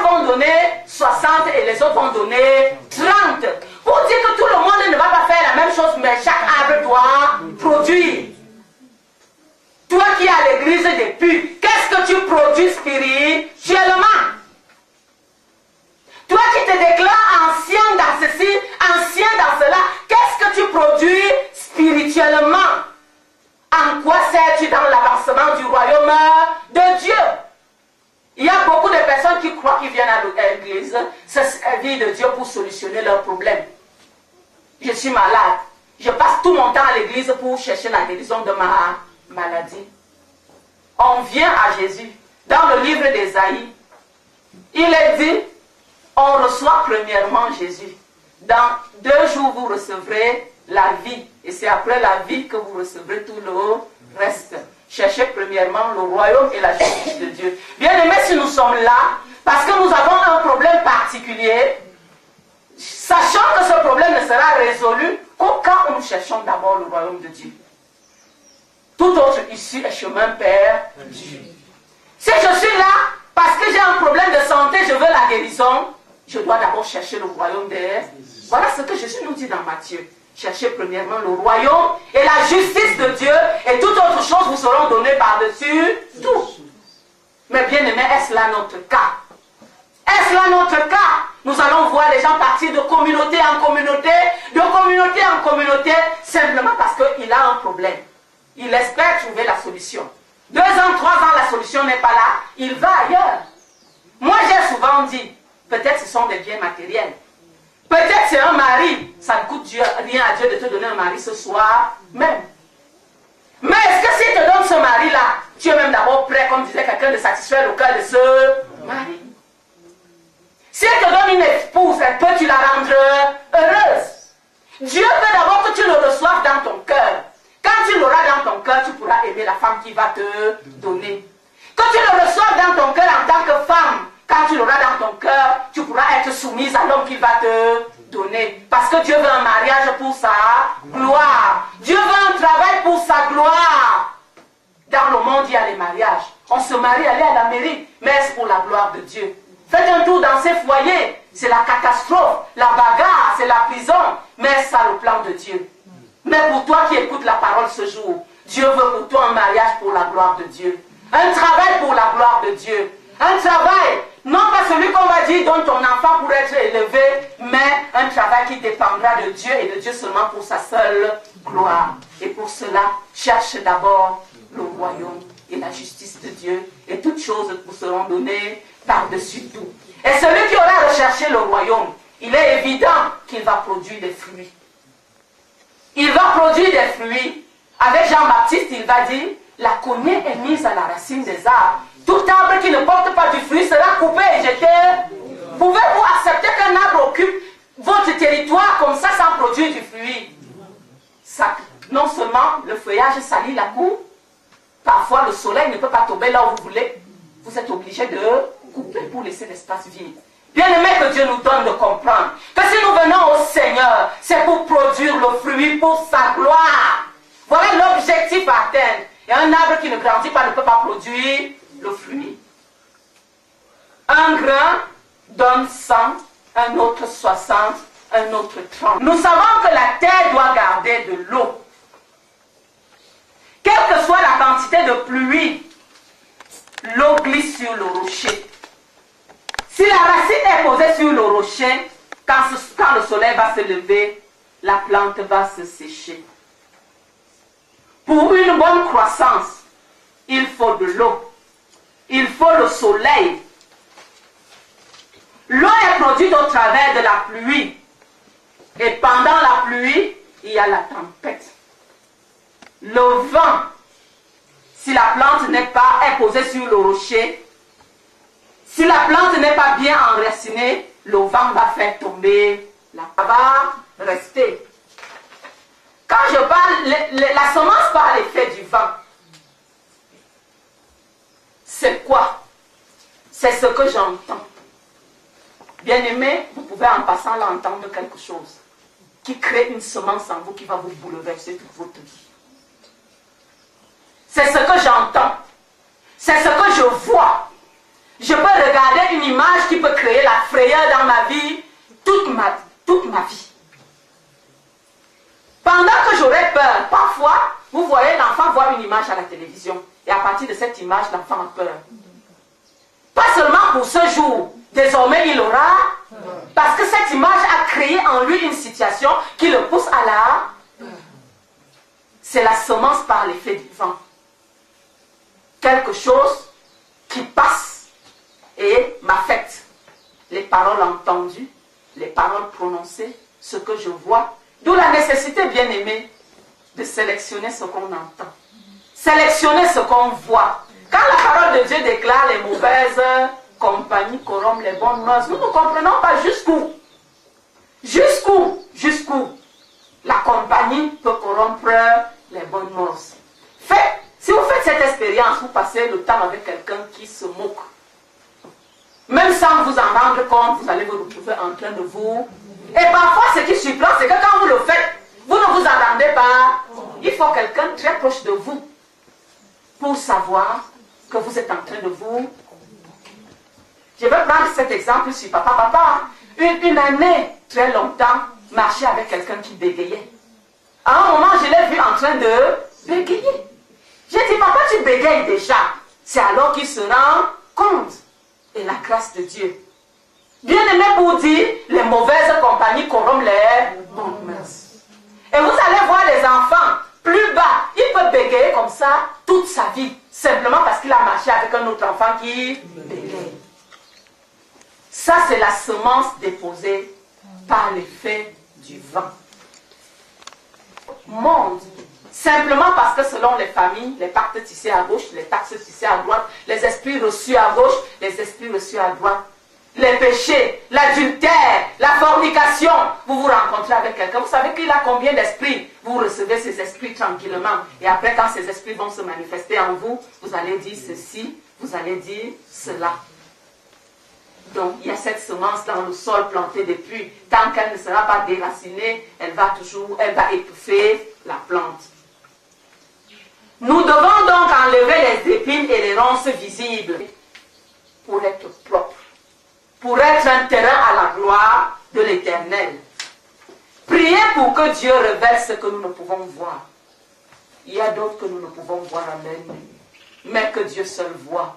vont donner 60 et les autres vont donner 30. Pour dire que tout le monde ne va pas faire la même chose, mais chaque arbre doit produire. Toi qui es à l'église depuis, qu'est-ce que tu produis spirituellement? Toi qui te déclares ancien dans ceci, ancien dans cela, qu'est-ce que tu produis spirituellement? En quoi sers-tu dans l'avancement du royaume de Dieu? Il y a beaucoup de personnes qui croient qu'ils viennent à l'église se servir de Dieu pour solutionner leurs problèmes. Je suis malade. Je passe tout mon temps à l'église pour chercher la guérison de ma maladie. On vient à Jésus. Dans le livre d'Ésaïe, il est dit, on reçoit premièrement Jésus. Dans 2 jours, vous recevrez la vie. Et c'est après la vie que vous recevrez tout le reste. Cherchez premièrement le royaume et la justice de Dieu. Bien aimés, si nous sommes là, parce que nous avons un problème particulier, sachant que ce problème ne sera résolu qu'au cas où nous cherchons d'abord le royaume de Dieu. Tout autre issue est chemin perdu. Si je suis là, parce que j'ai un problème de santé, je veux la guérison, je dois d'abord chercher le royaume de Dieu. Voilà ce que Jésus nous dit dans Matthieu. Cherchez premièrement le royaume et la justice de Dieu, et toute autre chose vous seront données par-dessus tout. Mais bien aimé, est-ce là notre cas? Est-ce là notre cas? Nous allons voir les gens partir de communauté en communauté, simplement parce qu'il a un problème. Il espère trouver la solution. 2 ans, 3 ans, la solution n'est pas là, il va ailleurs. Moi, j'ai souvent dit, peut-être ce sont des biens matériels. Peut-être c'est un mari, ça ne coûte rien à Dieu de te donner un mari ce soir même. Mais est-ce que s'il te donne ce mari-là, tu es même d'abord prêt, comme disait quelqu'un, de satisfaire le cœur de ce mari? S'il te donne une épouse, peux-tu la rendre heureuse? Dieu veut d'abord que tu le reçoives dans ton cœur. Quand tu l'auras dans ton cœur, tu pourras aimer la femme qui va te donner. Que tu le reçoives dans ton cœur en tant que femme, quand tu l'auras dans ton cœur, tu pourras être soumise à l'homme qui va te donner. Parce que Dieu veut un mariage pour sa gloire. Dieu veut un travail pour sa gloire. Dans le monde, il y a les mariages. On se marie, aller à la mairie, mais c'est pour la gloire de Dieu. Faites un tour dans ces foyers. C'est la catastrophe, la bagarre, c'est la prison. Mais c'est le plan de Dieu. Mais pour toi qui écoutes la parole ce jour, Dieu veut pour toi un mariage pour la gloire de Dieu. Un travail pour la gloire de Dieu. Un travail, non pas celui qu'on va dire donne ton enfant pour être élevé, mais un travail qui dépendra de Dieu et de Dieu seulement pour sa seule gloire. Et pour cela, cherche d'abord le royaume et la justice de Dieu, et toutes choses vous seront données par-dessus tout. Et celui qui aura recherché le royaume, il est évident qu'il va produire des fruits. Il va produire des fruits. Avec Jean-Baptiste, il va dire, la cognée est mise à la racine des arbres. Tout arbre qui ne porte pas du fruit sera coupé et jeté. Pouvez-vous accepter qu'un arbre occupe votre territoire comme ça sans produire du fruit? Ça, non seulement le feuillage salit la cour, parfois le soleil ne peut pas tomber là où vous voulez. Vous êtes obligé de couper pour laisser l'espace vide. Bien aimé, que Dieu nous donne de comprendre que si nous venons au Seigneur, c'est pour produire le fruit pour sa gloire. Voilà l'objectif à atteindre. Et un arbre qui ne grandit pas ne peut pas produire le fruit. Un grain donne 100, un autre 60, un autre 30. Nous savons que la terre doit garder de l'eau. Quelle que soit la quantité de pluie, l'eau glisse sur le rocher. Si la racine est posée sur le rocher, quand le soleil va se lever, la plante va se sécher. Pour une bonne croissance, il faut de l'eau. Il faut le soleil. L'eau est produite au travers de la pluie. Et pendant la pluie, il y a la tempête. Le vent, si la plante n'est pas posée sur le rocher, si la plante n'est pas bien enracinée, le vent va faire tomber la plante. Va rester. Quand je parle, la semence par l'effet du vent, c'est quoi? C'est ce que j'entends. Bien aimé, vous pouvez en passant là entendre quelque chose qui crée une semence en vous qui va vous bouleverser toute votre vie. C'est ce que j'entends. C'est ce que je vois. Je peux regarder une image qui peut meilleur dans ma vie toute ma vie. Pendant que j'aurais peur, parfois, vous voyez l'enfant voir une image à la télévision. Et à partir de cette image, l'enfant a peur. Pas seulement pour ce jour. Désormais, il aura. Parce que cette image a créé en lui une situation qui le pousse à la peur. C'est la semence par l'effet du vent. Quelque chose qui passe et m'affecte. Les paroles entendues, les paroles prononcées, ce que je vois. D'où la nécessité, bien aimée, de sélectionner ce qu'on entend. Sélectionner ce qu'on voit. Quand la parole de Dieu déclare les mauvaises compagnies corrompent les bonnes mœurs, nous ne comprenons pas jusqu'où. Jusqu'où la compagnie peut corrompre les bonnes mœurs. Si vous faites cette expérience, vous passez le temps avec quelqu'un qui se moque. Même sans vous en rendre compte, vous allez vous retrouver en train de vous... Et parfois, ce qui surprend, c'est que quand vous le faites, vous ne vous en rendez pas. Il faut quelqu'un très proche de vous pour savoir que vous êtes en train de vous... Je vais prendre cet exemple sur papa. Papa, une année, très longtemps, marchait avec quelqu'un qui bégayait. À un moment, je l'ai vu en train de bégayer. J'ai dit, papa, tu bégayes déjà. C'est alors qu'il se rend compte. Et la grâce de Dieu. Bien aimé pour dire, les mauvaises compagnies corrompent les bonnes mœurs. Et vous allez voir les enfants plus bas. Il peut bégayer comme ça toute sa vie. Simplement parce qu'il a marché avec un autre enfant qui bégaye. Ça, c'est la semence déposée par l'effet du vent. Monde. Simplement parce que selon les familles, les pactes tissés à gauche, les taxes tissées à droite, les esprits reçus à gauche, les esprits reçus à droite, les péchés, l'adultère, la fornication, vous vous rencontrez avec quelqu'un, vous savez qu'il a combien d'esprits, vous recevez ces esprits tranquillement, et après quand ces esprits vont se manifester en vous, vous allez dire ceci, vous allez dire cela. Donc il y a cette semence dans le sol plantée depuis, tant qu'elle ne sera pas déracinée, elle va étouffer la plante. Nous devons donc enlever les épines et les ronces visibles pour être propres, pour être un terrain à la gloire de l'Éternel. Priez pour que Dieu révèle ce que nous ne pouvons voir. Il y a d'autres que nous ne pouvons voir à l'œil nu, mais que Dieu seul voit.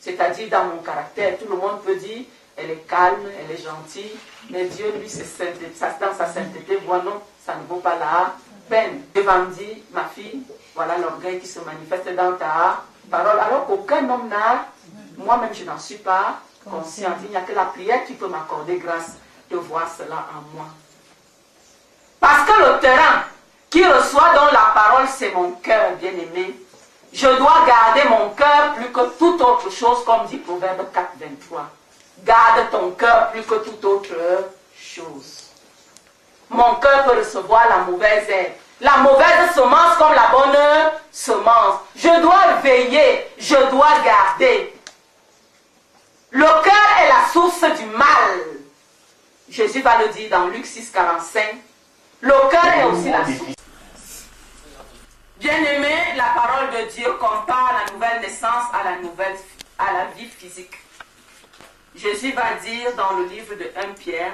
C'est-à-dire dans mon caractère, tout le monde peut dire, elle est calme, elle est gentille, mais Dieu, lui, dans sa sainteté, voit non, ça ne vaut pas la peine. Dieu va me dire, ma fille, voilà l'orgueil qui se manifeste dans ta parole, alors qu'aucun homme n'a, moi-même je n'en suis pas consciente. Il n'y a que la prière qui peut m'accorder grâce de voir cela en moi. Parce que le terrain qui reçoit dans la parole, c'est mon cœur, bien-aimé. Je dois garder mon cœur plus que toute autre chose, comme dit Proverbe 4, 23. Garde ton cœur plus que toute autre chose. Mon cœur peut recevoir la mauvaise herbe. La mauvaise semence comme la bonne semence. Je dois veiller, je dois garder. Le cœur est la source du mal. Jésus va le dire dans Luc 6, 45. Le cœur est aussi la source. Bien-aimé, la parole de Dieu compare la nouvelle naissance à la vie physique. Jésus va dire dans le livre de 1 Pierre,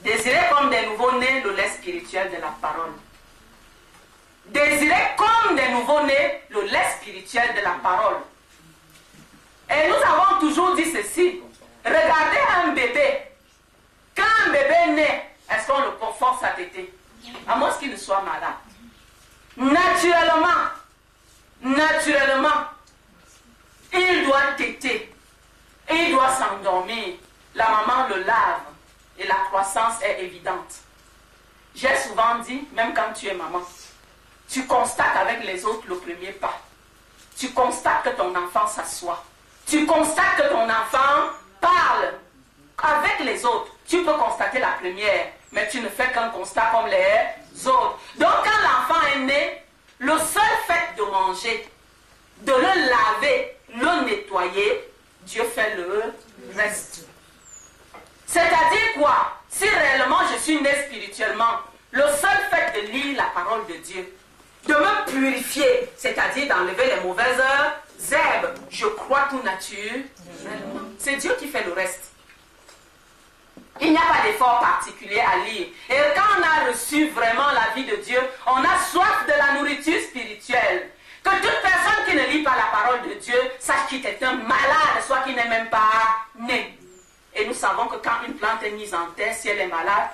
désirez comme des nouveaux-nés le lait spirituel de la parole. Désirez comme des nouveaux-nés le lait spirituel de la parole. Et nous avons toujours dit ceci. Regardez un bébé. Quand un bébé naît, est-ce qu'on le force à téter? À moins qu'il ne soit malade. Naturellement, il doit téter. Et il doit s'endormir. La maman le lave. Et la croissance est évidente. J'ai souvent dit, même quand tu es maman, tu constates avec les autres le premier pas. Tu constates que ton enfant s'assoit. Tu constates que ton enfant parle avec les autres. Tu peux constater la première, mais tu ne fais qu'un constat comme les autres. Donc quand l'enfant est né, le seul fait de manger, de le laver, le nettoyer, Dieu fait le reste. C'est-à-dire quoi? Si réellement je suis né spirituellement, le seul fait de lire la parole de Dieu, de me purifier, c'est-à-dire d'enlever les mauvaises herbes, je crois tout naturellement. C'est Dieu qui fait le reste. continuer à lire. Et quand on a reçu vraiment la vie de Dieu, on a soif de la nourriture spirituelle. Que toute personne qui ne lit pas la parole de Dieu sache qu'il est un malade, soit qu'il n'est même pas né. Et nous savons que quand une plante est mise en terre, si elle est malade,